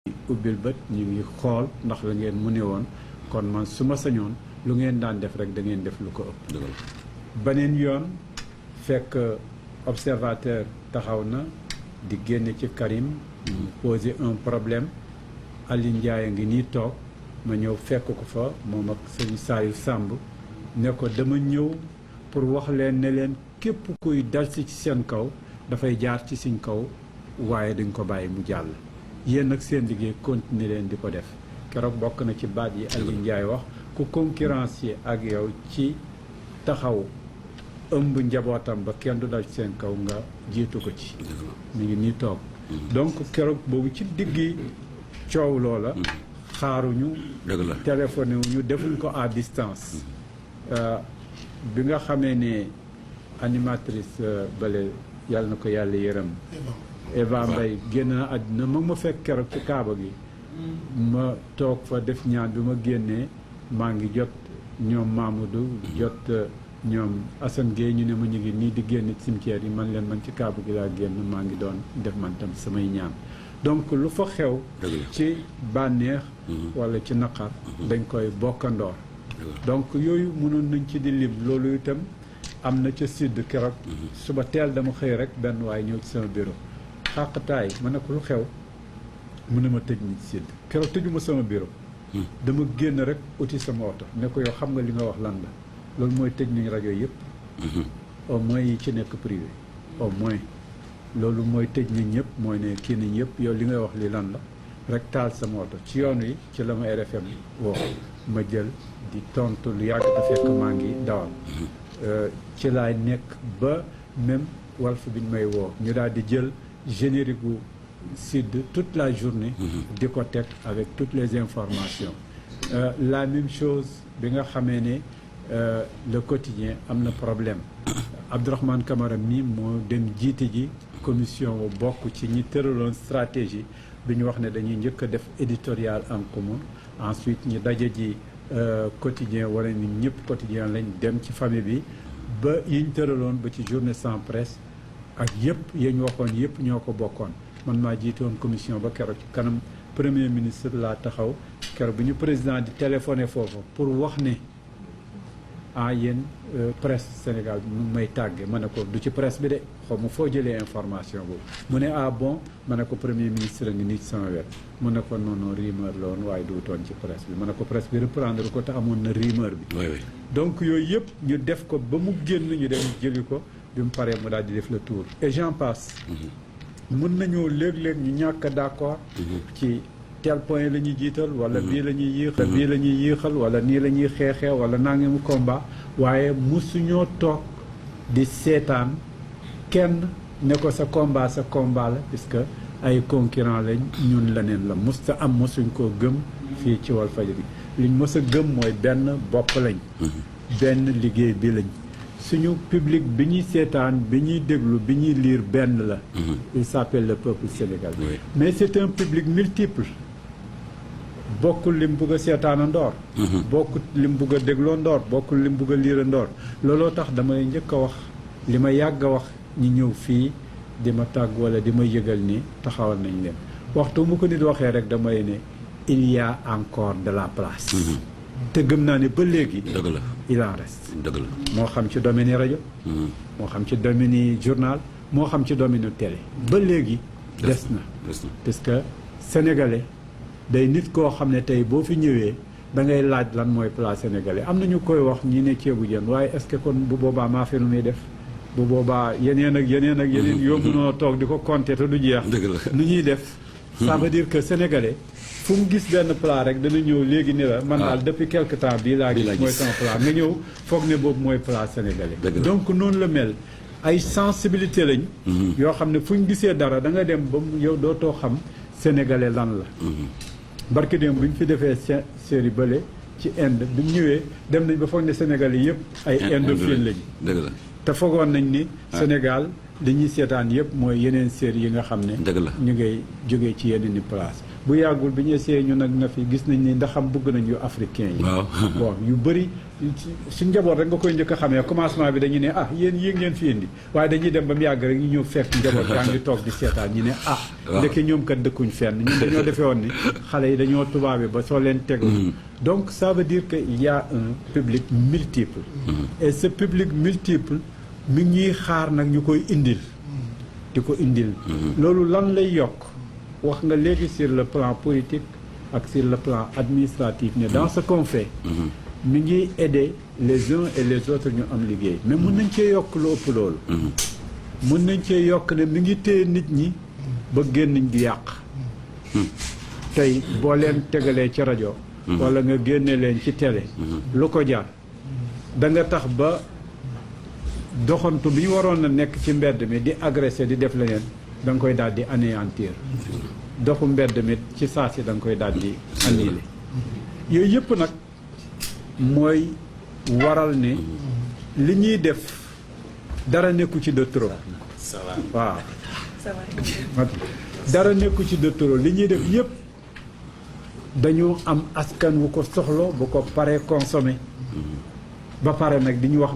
ubbil bët ñu ngi xool ndax la ngeen mu ne woon kon man su ma sañoon lu ngeen daan def rek da ngeen def lu ko ëpp. beneen yoon fekk observateur taxaw na di génne ci Karim poser un problème Aline Ndiaye a ngi nii toog ma ñëw fekk ko fa moom ak sëñ Saliou Samb ne ko dama ñëw pour wax leen ne leen képp kuy dal si ci seen kaw dafay jaar ci suñ kaw waaye dañ ko bàyyi mu jàll yéen nag seen liggéey continuer leen di ko def keroog bokk na ci baat yi Aline Ndiaye wax ku concurrencier ak yow ci taxaw ëmb njabootam ba kenn du dal ci seen kaw nga jiitu ko ci mu ngi nii toog donc keroog boobu ci diggi coow loola xaaruñu téléphoné wuñu defuñ ko à distance bi nga xamee ne animatrice bale yàlla na ko yàlla yërëm Eva Mbaye génn na àddina ma fekk keroog ci kaaba gi ma toog fa def ñaan bi ma génnee maa ngi jot ñoom Mamadou jot ñoom Assane Gueye ñu ne ma ñu ngi nii di génn cimetière yi man leen man ci kaaba gi laa génn maa ngi doon def man tam samay ñaan donc lu fa xew ci bànneex wala ci naqar dañ koy bokkandoor donc yooyu mënoon nañ ci di lim loolu itam am na ca sud keroog suba teel dama xëy rek benn waaye ñëw ci sama bureau xàqtaay ma ne ko lu xew mu ne ma tëj ni ci sud keroog tëjuma sama bureau dama génn rek uti sama oto ne ko yow xam nga li nga wax lan la loolu mooy tëj nañ rajo yëpp au moins yi ci nekk privé au moins loolu mooy tëj nañ ñëpp mooy ne kii nañ yëpp yow li ngay wax li lan la rek taal sama oto ci yoon wi ci la ma RFM woo ma jël di tontu lu yàgg te fekk maa ngi dawal ci laay nekk ba même Walf bi ñu may woo ñu daal di jël générique gu Sud toute la journée di ko teg avec toutes les informations la même chose bi nga xamee ne le quotidien am na problème Abdourahmane Camara mi moo dem jiite ji commission bu bokk ci ñi tëraloon stratégie bi ñu wax ne dañuy njëkk a def éditorial en commun ensuite ñu daje ji quotidien wala ni ñëpp quotidien lañ dem ci famille bi ba yiñ tëraloon ba ci journée sans presse ak yëpp yañ waxoon yëpp ñoo ko bokkoon man maa jiitoon commission ba keroog ci kanam premier ministre laa taxaw keroog bi ñu président di téléphoné foofu pour wax ne ah yéen presse Sénégal mu may tàgge ma ne ko du ci presse bi de xaw ma foo jëlee information boobu mu ne ah bon ma ne ko premier ministre a ngi nii ci sama wet mu ne ko non rumeur la woon waaye duutoon ci presse bi ma ne ko presse bi reprendre ko te amoon na rumeur bi donc yooyu yëpp ñu def ko ba mu génn ñu dem jëli ko bi mu paree mu daal di def le tour et j'en passe mun nañoo léeg-léeg ñu ñàkk d'accord ci tel point la ñuy jiital wala bii la ñuy yéexal bii la ñuy yéexal wala nii la ñuy xeexee wala nangamu combat waaye musuñoo toog di seetaan kenn ne ko sa combat la puisque ay concurrent lañ ñun leneen la musta am mosuñ koo gëm fii ci Walfadjri liñ mos a gëm mooy benn bopp lañ benn liggéey bi lañ suñu public bi ñuy seetaan bi ñuy déglu bi ñuy lire benn la il s'appelle le peuple sénégalais mais c'est un public multiple bokkul lim bugg a seetaana ndoor bokkul lim bugg a dégloo ndoor bokkul lim bugg a liira ndoor looloo tax damay njëkk a wax li ma yàgg a wax ñi ñëw fii di ma tàgg wala di ma yëgal ni taxawal nañ leen waxtu mu ko nit waxee rek damay ne il y a encore de la place te gëm naa ne ba léegi dëgg la il en reste dëgg la moo xam ci domaine yi rajo moo xam ci domaine yi journal moo xam ci domaine yi télé ba léegi des na parce que sénégalais day nit koo xam ne tey boo fi ñëwee da ngay laaj lan mooy place sénégalais am na ñu koy wax ñi ne ceebu jën waaye est-ce que kon bu boobaa maa fi nu muy def bu boobaa yeneen ak yeneen ak yeneen yóbbu noo toog di ko compter te du jeex nu ñuy def ça veut dire que sénégalais fu mu gis benn plat rek dana ñëw léegi ni la man daal depuis quelque temps bii laa gis mooy sama plat nga ñëw foog ne boobu mooy plat sénégalais donc noonu la mel ay sensibilité lañ yoo xam ne fu ñu gisee dara da nga dem ba yow dootoo xam sénégalais lan la barke dem bu ñu fi defee série bële ci Inde bi ñu ñëwee dem nañ ba foog ne sénégalais yëpp ay indophile lañu te foogoon nañ ni Sénégal li ñuy seetaan yëpp mooy yeneen série yi nga xam ne ñu ngay jógee ci yeneen i place bu yàggul bi ñu essayé ñu nag na fi gis nañ ni ndax am bëgg nañ yu africain yi bon yu bëri su njaboot rek nga koy njëkk a xamee commencement bi dañu ne ah yéen ngeen fi indi waaye dañuy dem ba mu yàgg rek ñu ñëw fekk njaboot yaa ngi toog di seetaan ñu ne ndeke ñoom kat dëkkuñ fenn ñun dañoo defee woon ni xale yi dañoo tubaabe ba soo leen teg donc ça veut dire que il y a un public multiple et ce public multiple mi ngi ñuy xaar nag ñu koy indil di ko indil loolu lan lay yokk wax nga léegi sur le plan politique ak sur le plan administratif ne dans ce qu'on fait mi ngi aider les uns et les autres ñu am liggéey mais mun nañ cee yokk lu ëpp loolu mun nañ cee yokk ne mi ngi téye nit ñi ba génniñ di yàq tey boo leen tegalee ci rajo wala nga génne leen ci télé lu ko jar da nga tax ba doxantu bi ñu waroon a nekk ci mbedd mi di agressé di def leneen da nga koy daal di anéantir doxu mbedd mi ci saa si da nga koy daal di annulé yooyu yëpp nag mooy waral ne li ñuy def dara nekku ci de trop waaw dara nekku ci de trop li ñuy def yëpp dañu am askan wu ko soxla bu ko paree consommé ba pare nag di ñu wax